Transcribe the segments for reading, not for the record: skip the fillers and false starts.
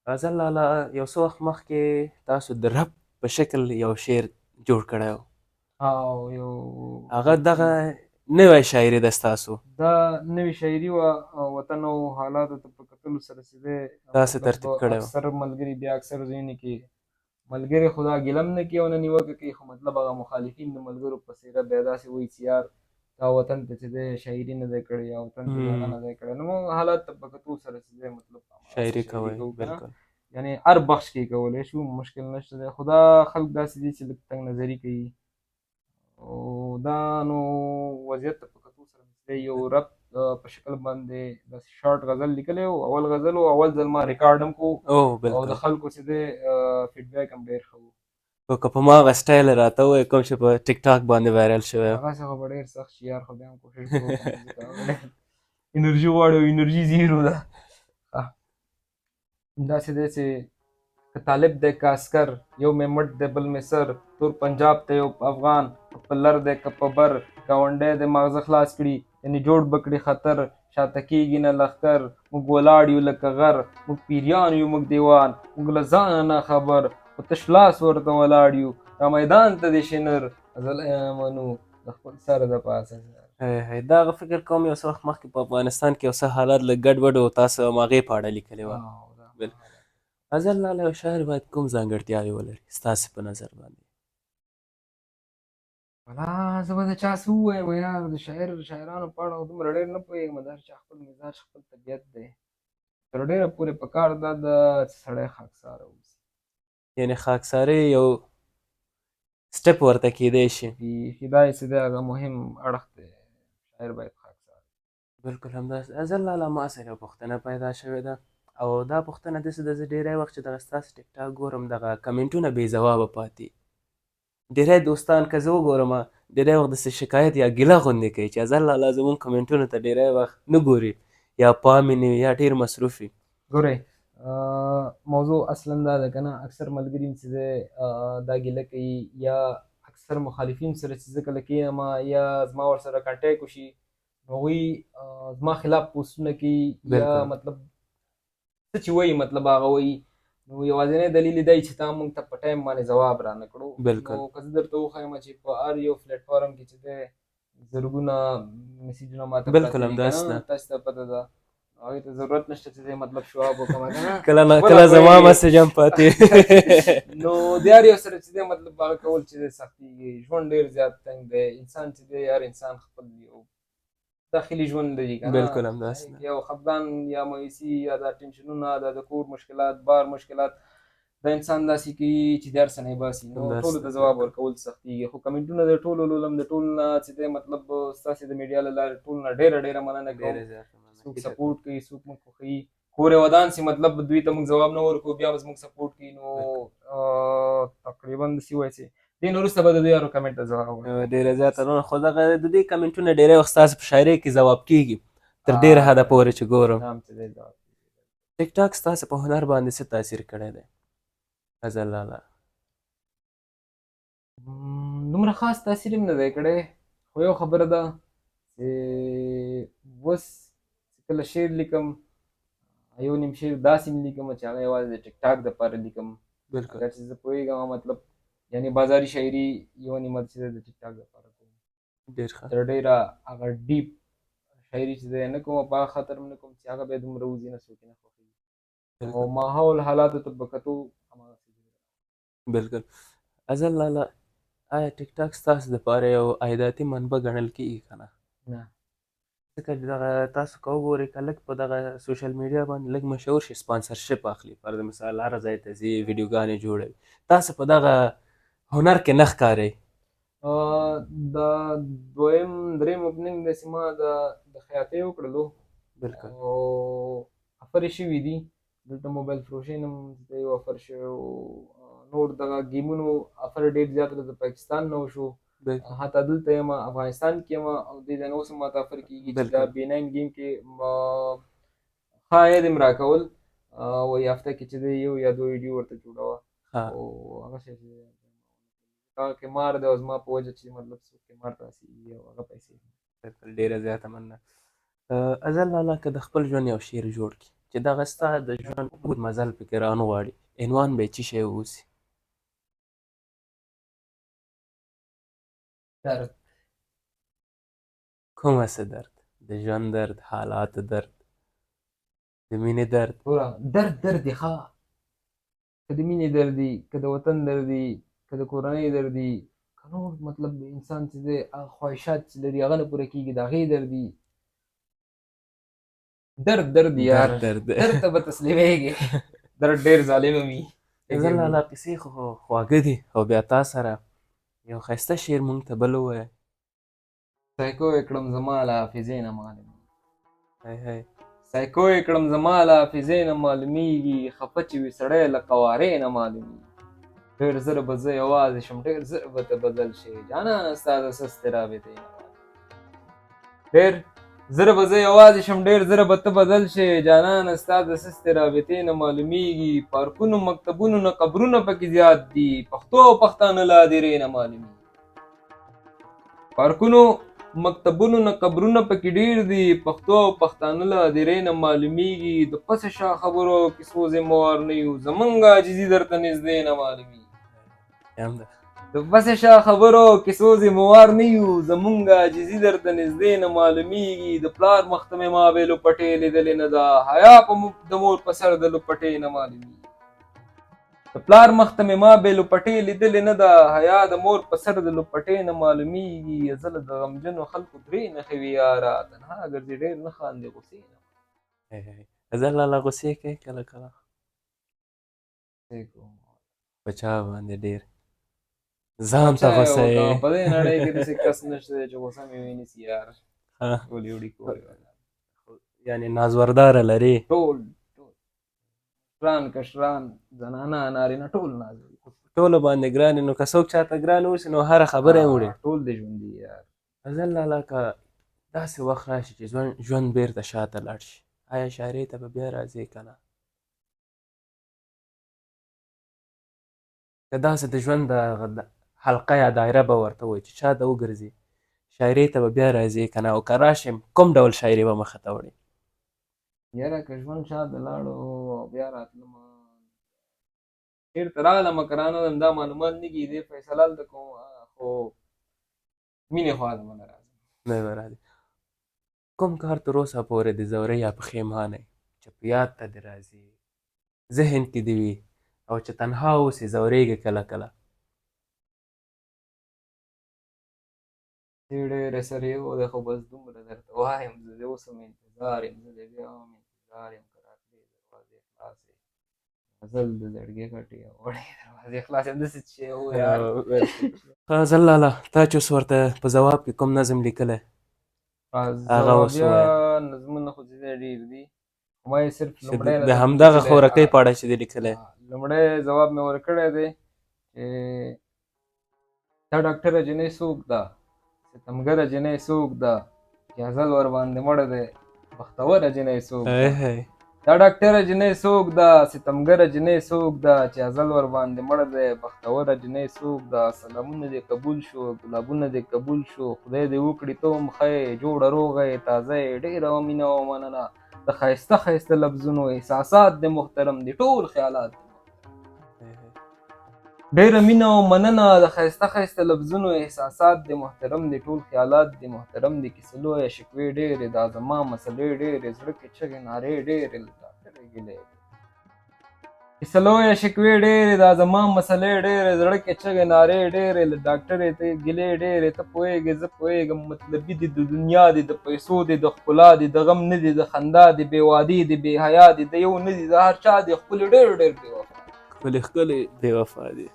غزل لالا یو څه وخت مخکې تاسو د رپ په شکل یو شعر جوړ کړی و. او یو هغه دغه نوی شاعري ده ستاسو. دا نوې شاعري وه، وطن او حالاتو ته په کتلو سره چې دی تاسې مطلب ترتیب کړی و. اکثر ملګري بیا اکثر ځایونو کې ملګري خو دا ګیله هم نه کوي او نه نیوکه کوي، خو مطلب هغه مخالفین د ملګرو په څېره بیا داسې وایي چې یار دا وطن ته چې دی شاعري نه دی کړې یا وطن ته دغه نه دی کړی. نو موږ حالات ته په کتو سره چې دی مطلب هماغسې شاعري شاعري کوئ، کوو که نه، بالکل. یعنې هر بخش کې کولی شو، مشکل نشته دی. خو دا خلک داسې دي چې لږ تنګ نظري کوي او دا نو وضعیت ته په کتو سره چې یو رپ په شکل باندې داسې شارټ غزل لیکلی و. اول غزل و، اول ځل ما ریکارډ هم کوو او او د بالکل. خلکو چې دی فیډبیک هم ډېر ښه و. خو که په ما هغه سټایل راته ووایې کوم چې په ټیک ټاک باندې وایرل شوی و. هغسې خو به ډېر سخت شي یار، خو بیا هم کوښښ به وکړم ځکه هغه ډېر انرژي غواړي او انرژي زیرو ده. داسې دی چې که طالب دی که عسکر، یو مې مټ دی بل مې سر، تور پنجاب ته یو افغان په لر دی که په بر، ګاونډی دی ماغزه خلاص کړي یعنې جوړ به کړي خطر، شاته کېږي نه لښکر، موږ ولاړ یو لکه غر، موږ پیریان یو موږ دیوان، موږ له ځانه نه خبر، په تش لاس ورته ولاړ یو، را میدان ته دې شنر غزلی منو د خپل سر د پاسه. دا هغه فکر کوم یو څه وخت مخکې په افغانستان کې یو څه حالات لږ ګډوډ و، تاسو هم هغې په اړه لیکلې وه. بالکل. غزل لالا یو شاعر باید کوم ځانګړتیاوې ولري ستاسې په نظر باندې؟ ولا زه به د چا څه ووایم یار، د شاعرانو په اړه دومره ډېر نه پوهېږم، د هر چا خپل مزاج خپل طبیعت دی. تر ډېره پورې په کار دا ده چې سړی خاکساره اوسي. یعنې خاکساري یو سټپ ورته کیدی شي. بیخي دا یې چې دی هغه مهم اړخ دی، شاعر باید خاکسار وي. بالکل همداسې. غزل لالا ما سره یوه پوښتنه پیدا شوې ده او دا پوښتنه داسې ده، زه ډېری وخت چې دغه ستاسو ټیک ټاک ګورم دغه کمنټونه بې ځوابه پاتې. ډېری دوستان که زه وګورم ډېری وخت داسې شکایت یا ګیله غوندې کوي چې غزل لالا زموږ کمنټونو ته ډېری وخت نه ګوري یا پام یې نه وي یا ډېر مصروف وي. ګورئ موضوع اصلا دا ده که نه، اکثر ملګري چې دی دا ګیله کوي یا اکثر مخالفین سره چې زه کله کښېنم یا زما ورسره کنټیک وشي نو هغوی زما خلاف پوسټونه کوي یا بالکل. مطلب څه چې وایي مطلب هغه وایي. نو یوازینی دلیل یې دی چې تا موږ ته په ټایم باندې ځواب رانه کړو. بالکل. نو که زه درته وښیم چې په هر یو پلیټفارم کې چې دی زرګونه میسیجونه ماته پراته بالکل دي همداسې که نه، ده. تاسو ته پته ده. هغوی ته ضرورت نشته چې دی مطلب شواب وکړم که نه. کله نه خپله کله زما پوهېږي. مسیج هم پاتې. نو د هر یو سره چې دی مطلب هغه کول چې دی سختېږي، ژوند ډېر زیات تنګ دی. انسان چې دی هر انسان خپل یو داخلي ژوند لري که نه، بالکل همداسې ده. یو خفګان یا مایوسي یا دا ټینشنونه دا د کور مشکلات بار مشکلات دا انسان داسې کوي چې د هر څه نه یې باسي. نو همداسې ټولو ده. ته ځواب ورکول سختېږي، خو کمنټونه د ټولو لولم، د ټولو نه چې دی مطلب ستاسې د میډیا له لارې ټولو نه ډېره مننه کوم. ډېره زیاته مننه. څوک سپورټ کوي څوک موږ خوښوي، کور یې ودان سي مطلب دوی ته موږ ځواب نه ورکوو بیا به زموږ سپورټ کوي. نو تقریبا داسې ووایي چې دې نه وروسته به د دوی هرو کمنټ ته ځواب ورکوم. ډېره زیاته مننه. خو دغه د دې کمنټونه ډېری وخت ستاسو په شاعرۍ کې ځواب کېږي تر ډېره حده پورې چې ګورم. نام چې دی ځواب ټیک ټاک ستاسو په هنر باندې څه تاثیر کړی دی غزل لالا؟ دومره خاص تاثیر هم نه دی کړی، خو یو خبره ده چې اوس چې کله شعر لیکم یو نیم شعر داسې م لیکم چې هغه یوازې د ټیک ټاک دپاره لیکم. بالکل. اگر چې زه پوهېږم مطلب یعنې بازاري شاعري یو نیمه چې د ټیک ټاک دپاره کوم، ډېر ښه. تر ډېره هغه ډیپ شاعري چې دی نه کوم، په هغه خاطر هم نه کوم چې هغه بیا دومره وځي نه څوک یې نه خوښوي او ماحول حالاتو ته په کتو هماغسې. بالکل. غزل لالا آیا ټیک ټاک ستاسو دپاره یو عایداتي منبع ګڼل کېږي که نه؟ نه. ځکه دغه تاسو که وګورئ که لږ په دغه سوشل میډیا باندې لږ مشهور شي سپانسرشپ اخلي، فرض مثال هر ځای ته ځي ویډیوګانې جوړوي، تاسو په دغه هنر کې نه ښکارئ. دا دویم دریم اوپننګ داسې ما د خیاطۍ وکړلو. بالکل. او افرې شوي دي دلته موبایل فروشۍ نه هم یو افر شوی و، نور دغه گیمونو افر ډېر زیات د پاکستان نه وشو، حتی دلته یم افغانستان کې یم او دې ځای نه اوس هم ماته افر کېږي چې دا B9 گیم کې ښه عاید هم راکول وایي هفته کې چې دی یو یا دوه ویډیو ورته جوړوه او هغه شی چې هغه قمار دی او زما په وجه چې مطلب څوک قمار ته هڅېږي او هغه پیسې. ډېره زیاته مننه. غزل لالا که د خپل ژوند یو شعر جوړ کړي چې دغه ستا د ژوند اوږد مزل پکې رانغواړي، عنوان به یې څه شی اوسي؟ درد. کومه څه درد؟ د ژوند درد، حالات درد، د مینې درد؟ ګوره درد دی ښه، که د مینې درد وي، که د وطن درد وي، که د کورنۍ درد وي، که نور مطلب انسان چې دی هغه خواهشات چې لري هغه نه پوره کېږي د هغې درد وي. درد یار، درد درد ته به تسلیمېږي. درد ډېر ظالم وي. زه لالا کیسې خو خواږه دي، او بیا تا سره یو ښایسته شعر مونږ ته بل ووایه. سایکو یې کړم زما له حافظې نه معلوم، هی هی سایکو یې کړم زما له حافظې نه معلومیږي، خفه چې وي سړی له قوارې نه معلومیږي. ډېر زر به زه یوازې شم، ډېر زر به ته بدل شې، جانانه ستا د سستې رابطې نه ډېر زر به زه یوازې شم، ډېر زر به ته بدل شې، جانانه ستا د سستې رابطې نه معلومیږي. پارکونو مکتبونو نه قبرونه پکې زیات دي، پښتو او پښتانه له هدیرې نه معلومیږي. پارکونو مکتبونو نه قبرونه پکې ډېر دي، پښتو او پښتانه له هدیرې نه معلومیږي. د پسې شا خبرو کیسو ذموار نه یو، زمونږ عاجزي درته نږدې نه معلومیږي. د پسې شا خبرو کیسو ذموار نه یو، زمونږ عاجزي درته نږدې نه معلومیږي. د پلار مخته مې ما بې لوپټې لیدلې نه ده، حیا په د مور په سر د لوپټې نه معلومیږي. د پلار مخته مې ما بې لوپټې لیدلې نه ده، حیا د مور په سر د لوپټې نه معلومیږي. زه له د غمجنو خلکو درې نښې وي یاره، تنها ګرځې ډېر نه خاندې غوسې نه. زه لالا غوسې کوې کله کله؟ په چا باندې ډېر؟ ځان ته غوسه یې؟ په دې نړۍ کې داسې کس نشته دی چې غوسه مې ونیسي یار. ټولې وړي کولې یعنې نازورداره لرې؟ ټول کشران کشران، زنانه نارینه، ټول ناز ټولو باندې ګران یې. نو که څوک چاته ګران اوسي نو هره خبره یې وړي. ټول دې ژوندي یار. غزل لالا که داسې وخت راشي چې ژوند بېرته شاته لاړ شي، آیا شاعرۍ ته به بیا راځې که نه؟ که داسې د ژوند د حلقه یا دایره به ورته وایي چې چا ته وګرځي، شاعرۍ ته به بیا راځې که نه؟ او که راشې کوم ډول شاعري به مخه ته وړې؟ یاره که ژوند شاته لاړو او بیا راتلمه، چېرته راغلمه که رانغلم دا معلومات نه کېږي. دې فیصله هلته کوم، خو مینې خوا ته به نه راځم. نه به راځې. کوم کار تر اوسه پورې د زورۍ یا پښیمانه یې چې په یاد ته دې راځي، ذهن کې دې وي، او چې تنها اوسې ځورېږې کله کله؟ ډېرې سره یو دی، خو بس دومره درته وایم، زه د اوس هم انتظار یم، زه د بیا هم انتظار یم، که راتلې دروازې خلاصې، غزل د زړګي غټې او وړې دروازې خلاصې. همداسې چې و یار. غزل لالا تا چې اوس ورته په ځواب کې کوم نظم لیکلی هغه اوس ووایه. نظمونه خو ځینې ډېر دي، ما یې صرف لومړی د همدغه خورکۍ په اړه چې دې لیکلی، لومړی ځواب مې ورکړی دی چې دا ډاکټره جنۍ څوک ده، ستمګره جنۍ څوک ده، چې ازل ورباندې مړه دی، بختوره جنۍ څوک ده. دا ډاکټره جنۍ څوک ده، ستمګره جنۍ څوک ده، چې ازل ورباندې مړه دی، بختوره جنۍ څوک ده. سلامونه دې قبول شو، ګلابونه دې قبول شو، خدای دې وکړي ته هم ښه یې، جوړه روغه یې تازه یې، ډېره مینه او مننه. د ښایسته ښایسته لفظونو احساسات دې محترم دي، ټول خیالات دي ډېره مینه او مننه. د ښایسته ښایسته لفظونو احساسات دې محترم دي، ټول خیالات دې محترم دي. کیسه لویه شکوې ډېرې، دا زما مسلې ډېرې، زړه کې چغې نارې ډېرې، له ډاکټرې ګیلې. کیسه لویه شکوې ډېرې، دا زما مسلې ډېرې، زړه کې چغې نارې ډېرې، له ډاکټرې ته ګیلې ډېرې. ته پوهېږې زه پوهېږم، مطلبي دې د دنیا دې، د پیسو دې، د ښکلا دې، د غم نه دې، د خندا دې، بې وادي دې، بې حیا دې، د یو نه دي، د هر چا دې ښکلې ډېر ډېر بې وفا، ښکلې ښکلې بې وفا دي.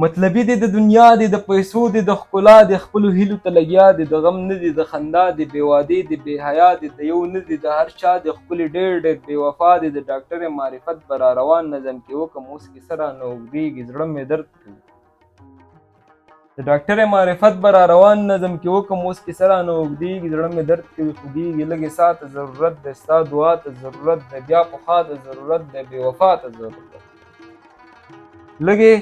مطلبي دې د دنیا دې، د پیسو دې، د ښکلا دې، خپلو هیلو ته لګیا دې، د غم نه دي، د خندا دې، بې وادي دې، بې حیا دې، د یو نه دي، د هر چا دې ښکلې ډېر ډېر بې وفا دې. د ډاکټر معرفت به را روان نظم کې وکم، اوس کیسه رانه اوږدېږي، زړه مې درد کوي. د ډاکټر معرفت به را روان نظم کې وکم، اوس کیسه رانه اوږدېږي، زړه مې درد کوي، خوږېږي. لږې ساه ته ضرورت دی، ستا دعا ته ضرورت دی، بیا پخوا ته ضرورت دی، بې وفا ته ضرورت دی. لږې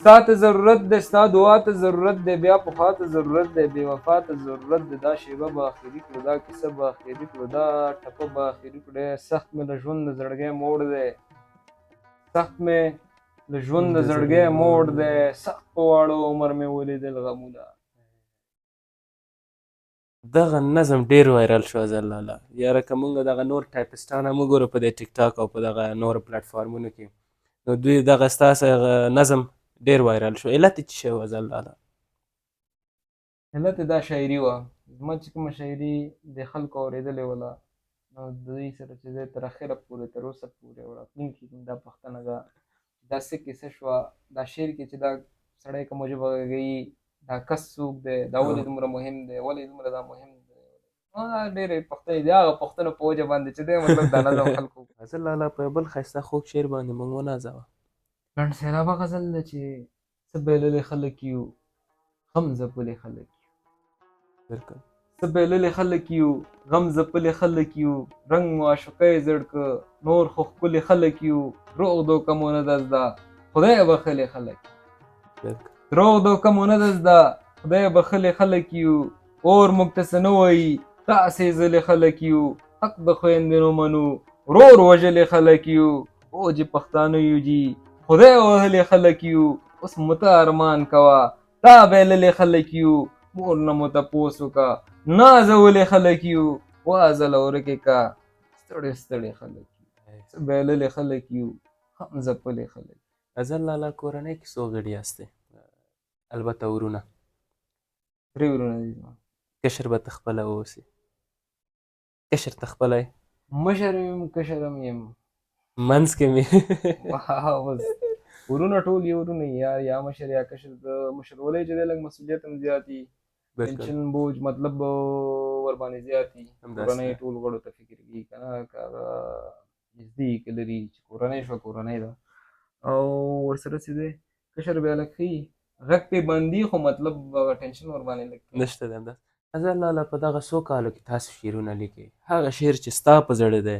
ستا ته ضرورت دی ستا دعا ته ضرورت دی بیا پخوا ته ضرورت دی بې وفا ته ضرورت دی دا شیبه به اخري کړو دا کیسه به اخري کړو دا ټپه به اخري کړو سخت مې له ژوند د زړګی موړ دی سخت مې له ژوند د زړګی موړ دی سخت په واړو عمر مې ولیدل غمونه. دغه نظم ډیر وایرل شو اظهر لاله یاره که مونږ دغه نور ټایپسټان هم وګورو په دې ټیک ټاک او په دغه نورو پلیټفارمونو کې نو دوی دغه ستاسو نظم ډیر وایرل شو علت یې څه شی و اظهر لاله؟ علت یې دا شاعري وه زما چې کومه شاعري د خلکو اورېدلې وله نو دوی سره چې دی تر اخره پورې تر اوسه پورې او راتلونکي کې دا پوښتنه ده دا څه کیسه شوه دا شعر کې چې دا سړی کومه ژبه غږوي دا کس څوک دی دا ولې دومره مهم دی ولې دومره دا مهم دی دا ډېرې پوښتنې دي هغه پوښتنو په وجه باندې چې دی مطلب دا نظم خلکو اظهر لاله په یو بل ښایسته خوږ شعر باندې مونږ ونازوه. لنډ سیلابه غزل ده چې څه بایللې خلک یو غم ځپلې خلک یو بالکل څه بایللې خلک یو غم ځپلې خلک یو رنګ مو عاشقۍ زړ که نور خو ښکلې خلک یو دروغ دوکه مو نه ده زده خدای بخښلې خلک بالکل دروغ دوکه مو نه ده زده خدای بخښلې خلک یو اور موږ ته څه نه وایي تاسې ځلې خلک یو حق د خویندې نو منو ورور وژلې خلک یو او چې پښتانه یو جي خدای وهلې خلک یو اوس مو ته ارمان کوه تا بایللې خلک یو مور نه مو تپوس وکړه نازولې خلک یو وازله ورکې کا ستړې ستړې خلک یو څه بایللې خلک یو هم ځپلې خلک اظهر لاله کورنۍ کې څو غړي یاستئ؟ البته ورونه درې ورونه دي زما کشر به ته خپله واوسي کشر ته خپله یې مشر یم کشر هم یم منځ کې مې بس ورونه ټول یو ورونه یا مشر یا کشر د مشر ولۍ چې دی لږ مسؤلیت هم زیات وي ټینشن بوج مطلب ورباندې زیات وي کورنۍ ټول غړو ته فکر کېږي که نه که هغه نږدې که لري چې کورنۍ شوه کورنۍ ده او ورسره چې دی کشر بیا لږ ښه وي غږ پې بندي خو مطلب هغه ټینشن ورباندې لږ نشته دی همداسې. اظهر لاله په دغه څو کالو کې تاسو شعرونه لیکئ هغه شعر چې ستا په زړه دی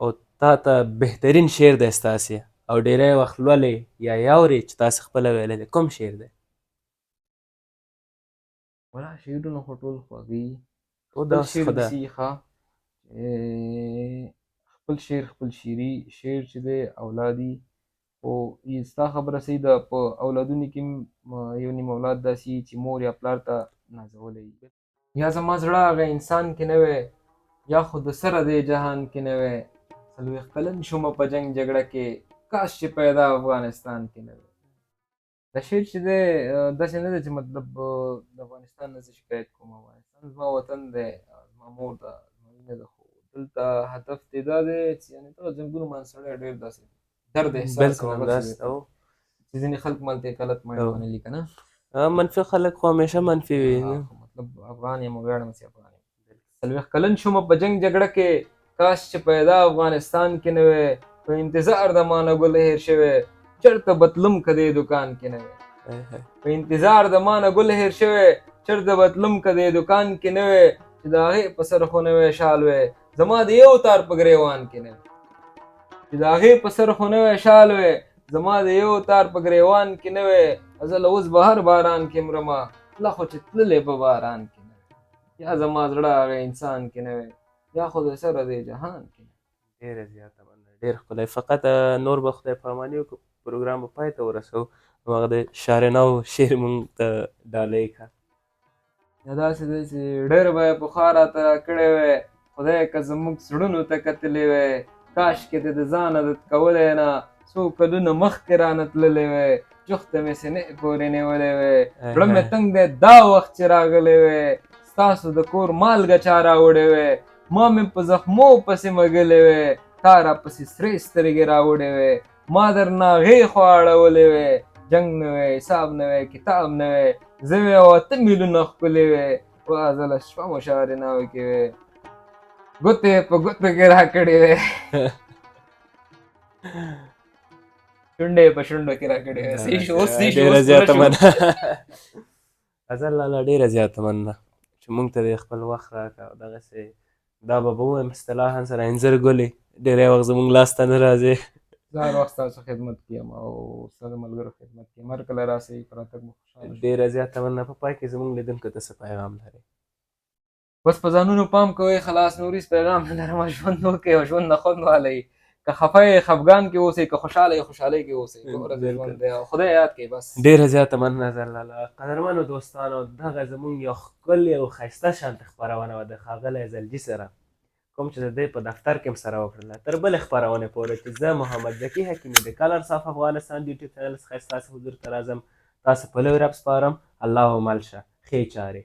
او تا ته بهترین شعر دی ستاسې او ډېری وخت لولئ یا یاورئ چې تاسې خپله ویلی دی کوم شعر دی؟ ولا شعرونه خو ټول خوږې او داسې شعر خو ده داسې ښه خپل شعر خپل شعري شعر چې دی اولادي خو ستا خبره صحیح ده په اولادونو کې یو نیم اولاد داسې وي چې مور یا پلار ته نازولی وي یا زما زړه هغه انسان کې نه وی یا خو د سره دی جهان کې نه وی 40 کلن شومه په جنګ جګړه کې کاش چې پیدا افغانستان کې نه وی دا شعر چې دی داسې نه دی چې مطلب د افغانستان نه زه شکایت کوم افغانستان زما وطن دی زما مور ده زما مینه ده خو دلته هدف دې دا دی چې یعنې دغه جنګونو باندې سړی ډېر داسې درد احساس چې ځینې خلک مالته غلط معنی منلي که نه منفي خلک خو همیشه منفي وي مطلب افغان یم ویاړم چې افغان یم 40 کلن شومه په جنګ جګړه کې کاش چې پیدا افغانستان کې نه وی په انتظار د مانه ګل هیر شوی چېرته به تلم که دې دکان کې نه وی په انتظار د مانه ګل هیر شوی چېرته به تلم که دې دکان کې نه وی چې د هغې په سر خو نه وی شال وی زما د یو تار په ګریوان کې نه وی چې د هغې په سر خو نه وی شال وی زما د یو تار په ګریوان کې نه وی زه له اوس به هر باران کې مرمه لا خو چې تللی په باران کې نه یا زما زړه هغه انسان کې نه وی یا خو د سره دی جهان کې ډېره زیاته مننه ډېر ښکلی فقط نور به خدای پاماني وکړو پروګرام به پای ته ورسوو نو هغه د شارناو شعر مونږ ته ډالۍ کړه یا داسې دی چې ډېر به یې پخوا راته راکړی وی خدای که زموږ زړونو ته کتلی وی کاشکې دې د ځانه دد کولی نه څو کلونه مخکې رانه تللی وی جوخته مې سینې پورې نیولی وی زړه مې تنګ دی دا وخت چې راغلی وی ستاسو د کور مالګه چا راوړی وی ما مې په زخمو پسې مږلی وی تا راپسې سرې سترګې راوړی وی ما درنه هغې خوا اړولی وی جنګ نه وی حساب نه وی کتاب نه وی زه وی او اته میلونه ښکلې وی وازله شپه مو شارناو کې وی ګوتې په ګوتو کې راکړې وی شونډې په شونډو کې راکړې وی ډېره زیاته مننه اظهر لاله ډېره زیاته مننه چې مونږ ته دې خپل وخت راکړه او دغسې دا به ووایم اصطلاحا سره انځر ګلې ډېری وخت زمونږ لاس ته نه راځې زه هر وخت ستاسو خدمت کې یم او ستا د ملګرو خدمت کې یم. هر کله راسئ په راتګ به خوشحاله شو. ډېره زیاته مننه. په پای کې زموږ لیدونکو ته څه پیغام لرئ؟ بس په ځانونو پام کوئ، خلاص نور هېڅ پیغام نه لرم. ژوند وکړئ او ژوند نه خوند واخلئ. که خفه یې خفګان کې اوسئ، که خوشحاله یې خوشحالۍ کې اوسئ. دوه ورځې ژوند دی او خدای یاد کړئ بس. ډېره زیاته مننه زلاله. قدرمنو دوستانو، دغه زموږ یو ښکلې او ښایسته شانته خپرونه وه د ښاغلی زلجي سره، کوم چې د دی په دفتر کې هم سره وکړله. تر بلې خپرونې پورې چې زه محمد ذکي حکیمي د کلرز آف افغانستان د یوټیوب چینل څخه ستاسو حضور ته راځم، تاسو په لوی رب سپارم. الله مل شه. ښې چارې.